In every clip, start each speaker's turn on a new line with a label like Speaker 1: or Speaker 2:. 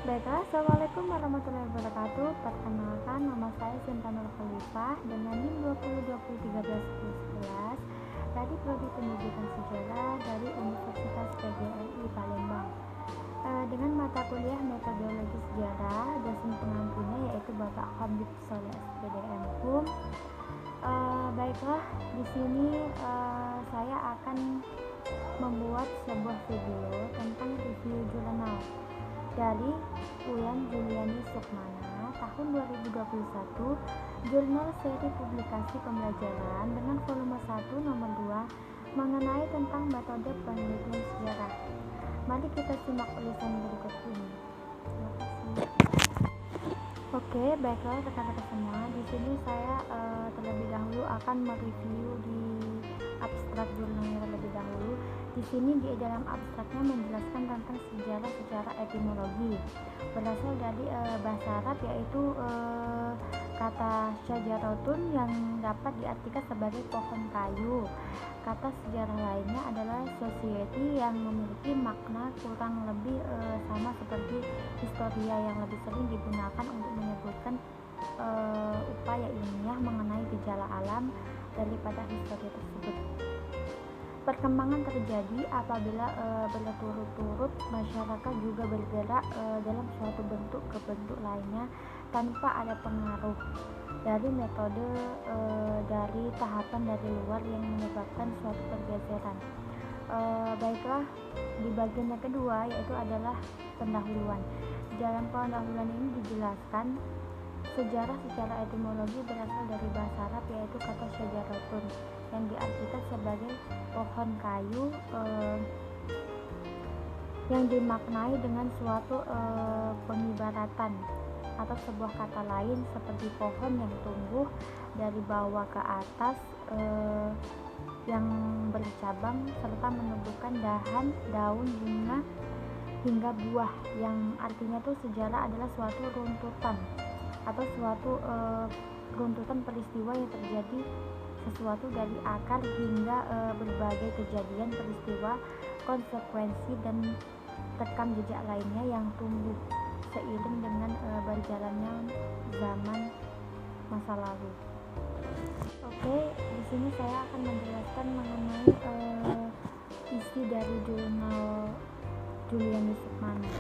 Speaker 1: Baiklah, Assalamualaikum warahmatullahi wabarakatuh. Perkenalkan, nama saya Sinta Nur Khalifah dengan NIM 20201311 dari Prodi Pendidikan Sejarah dari Universitas PGRI Palembang. Dengan mata kuliah metodologi sejarah, dosen pengampunya yaitu Bapak Habib Soleh SPD MHum. Baiklah, di sini saya akan membuat sebuah video tentang review jurnal dari Uyan Juliani Sukmana tahun 2021, jurnal seri publikasi pembelajaran dengan volume 1 nomor 2 mengenai tentang metode penelitian sejarah. Mari kita simak tulisan berikut ini. Terima kasih. Oke, baiklah rekan-rekan semua, di sini saya terlebih dahulu akan mereview di abstrak jurnalnya terlebih dahulu. Di sini di dalam abstraknya menjelaskan tentang sejarah secara etimologi berasal dari bahasa Arab, yaitu kata syajaratun yang dapat diartikan sebagai pohon kayu. Kata sejarah lainnya adalah society yang memiliki makna kurang lebih sama seperti historia yang lebih sering digunakan untuk menyebutkan upaya ilmiah mengenai gejala alam daripada historia tersebut. Perkembangan terjadi apabila berturut-turut masyarakat juga bergerak dalam suatu bentuk ke bentuk lainnya tanpa ada pengaruh dari metode dari tahapan dari luar yang menyebabkan suatu pergeseran. Baiklah, di bagian yang kedua yaitu adalah pendahuluan. Dalam pendahuluan ini dijelaskan sejarah secara etimologi berasal dari bahasa Arab, yaitu kata syajaratun yang diartikan sebagai pohon kayu yang dimaknai dengan suatu pengibaratan atau sebuah kata lain seperti pohon yang tumbuh dari bawah ke atas yang bercabang serta menumbuhkan dahan, daun, bunga hingga buah, yang artinya tuh sejarah adalah suatu runtutan atau suatu runtutan peristiwa yang terjadi sesuatu dari akar hingga berbagai kejadian, peristiwa, konsekuensi, dan rekam jejak lainnya yang tumbuh seiring dengan berjalannya zaman masa lalu. Oke, di sini saya akan menjelaskan mengenai isi dari jurnal Juliani Sukmana.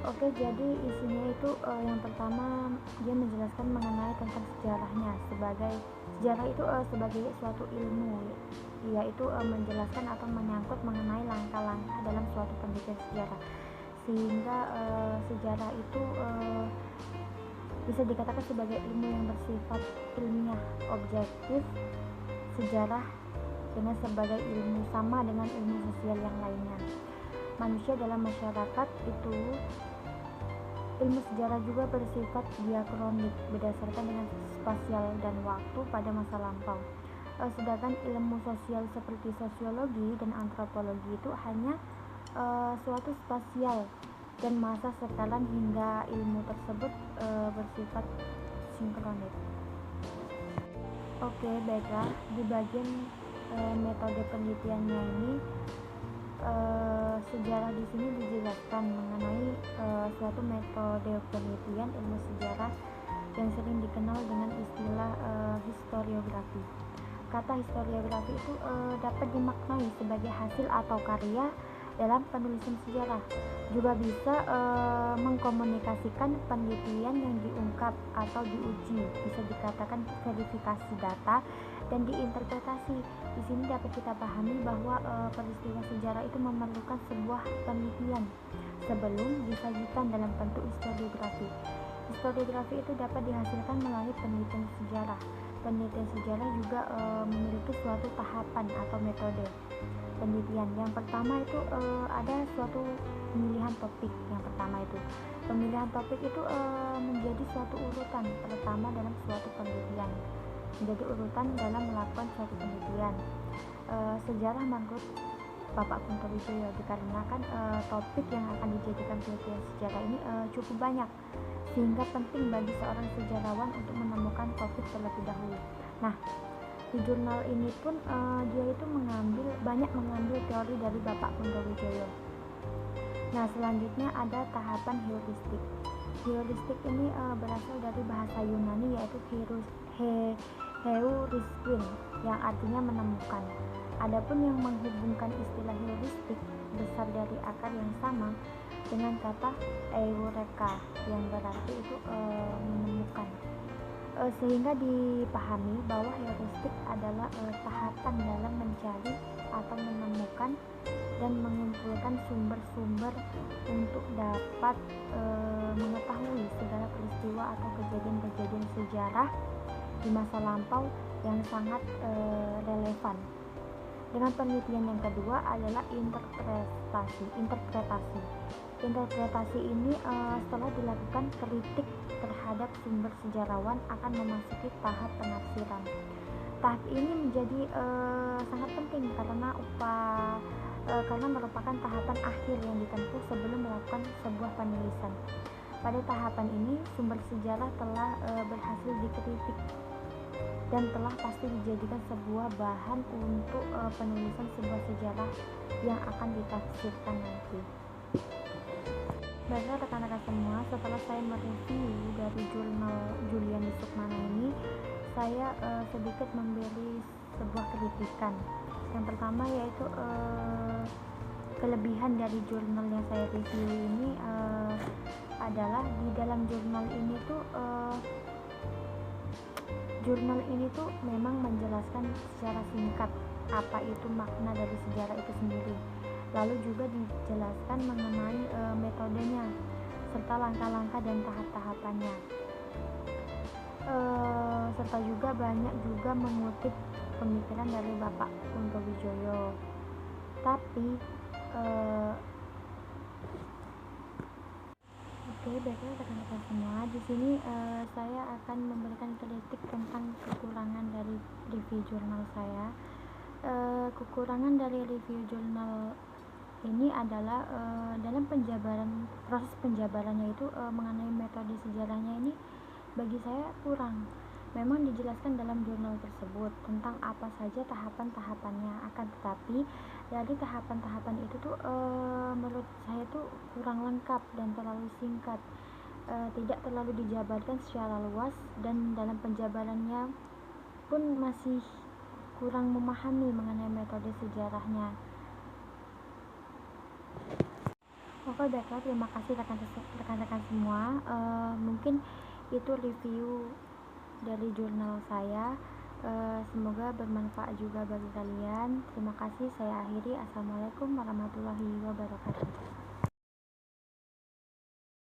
Speaker 1: Oke, jadi isinya itu yang pertama dia menjelaskan mengenai tentang sejarahnya. Sejarah itu sebagai suatu ilmu, yaitu menjelaskan atau menyangkut mengenai langkah-langkah dalam suatu penelitian sejarah, sehingga sejarah itu bisa dikatakan sebagai ilmu yang bersifat ilmiah objektif. Sejarah dengan sebagai ilmu sama dengan ilmu sosial yang lainnya. Manusia dalam masyarakat itu, ilmu sejarah juga bersifat diakronik berdasarkan dengan spasial dan waktu pada masa lampau. Sedangkan ilmu sosial seperti sosiologi dan antropologi itu hanya suatu spasial dan masa sekarang, hingga ilmu tersebut bersifat sinkronik. Oke, baiklah, di bagian metode penelitiannya ini sejarah di sini dijelaskan mengenai suatu metode penelitian ilmu sejarah yang sering dikenal dengan istilah historiografi. Kata historiografi itu dapat dimaknai sebagai hasil atau karya dalam penulisan sejarah. Juga bisa mengkomunikasikan penelitian yang diungkap atau diuji, bisa dikatakan verifikasi data dan diinterpretasi. Di sini dapat kita pahami bahwa peristiwa sejarah itu memerlukan sebuah penelitian sebelum disajikan dalam bentuk historiografi. Historiografi itu dapat dihasilkan melalui penelitian sejarah. Penelitian sejarah juga memiliki suatu tahapan atau metode penelitian. Yang pertama itu ada suatu pemilihan topik. Yang pertama itu pemilihan topik itu menjadi suatu urutan pertama dalam suatu penelitian, menjadi urutan dalam melakukan suatu penelitian. Sejarah menurut Bapak Kuntowijoyo, dikarenakan topik yang akan dijadikan penelitian sejarah ini cukup banyak, sehingga penting bagi seorang sejarawan untuk menemukan topik terlebih dahulu. Nah, di jurnal ini pun dia itu banyak mengambil teori dari Bapak Kuntowijoyo. Nah, selanjutnya ada tahapan heuristik. Heuristik ini berasal dari bahasa Yunani, yaitu heurisquin, yang artinya menemukan. Adapun yang menghubungkan istilah heuristik besar dari akar yang sama dengan kata eureka, yang berarti itu menemukan. Sehingga dipahami bahwa heuristik adalah tahapan dalam mencari atau menemukan dan mengumpulkan sumber-sumber untuk dapat mengetahui segala peristiwa atau kejadian-kejadian sejarah di masa lampau yang sangat relevan. Dengan penelitian yang kedua adalah interpretasi. Interpretasi ini setelah dilakukan kritik terhadap sumber sejarawan akan memasuki tahap penafsiran. Tahap ini menjadi sangat penting karena merupakan tahapan akhir yang ditempuh sebelum melakukan sebuah penulisan. Pada tahapan ini, sumber sejarah telah berhasil dikritik dan telah pasti dijadikan sebuah bahan untuk penulisan sebuah sejarah yang akan ditafsirkan nanti. Baiklah rekan-rekan semua, setelah saya mereview dari jurnal Juliani Sukmana ini, saya sedikit memberi sebuah kritikan. Yang pertama yaitu kelebihan dari jurnal yang saya review ini adalah di dalam jurnal ini tuh memang menjelaskan secara singkat apa itu makna dari sejarah itu sendiri. Lalu juga dijelaskan mengenai metodenya serta langkah-langkah dan tahap-tahapannya. Serta juga banyak juga mengutip pemikiran dari Bapak Kunto Wijoyo. Tapi baiklah rekan-rekan semua, di sini saya akan memberikan kritik tentang kekurangan dari review jurnal saya. Kekurangan dari review jurnal ini adalah dalam proses penjabarannya itu mengenai metode sejarahnya ini bagi saya kurang. Memang dijelaskan dalam jurnal tersebut tentang apa saja tahapan-tahapannya, akan tetapi dari tahapan-tahapan itu tuh menurut saya tuh kurang lengkap dan terlalu singkat, tidak terlalu dijabarkan secara luas, dan dalam penjabarannya pun masih kurang memahami mengenai metode sejarahnya. Oke, baiklah, terima kasih rekan-rekan semua. Mungkin itu review dari jurnal saya. Semoga bermanfaat juga bagi kalian. Terima kasih, saya akhiri. Assalamualaikum warahmatullahi wabarakatuh.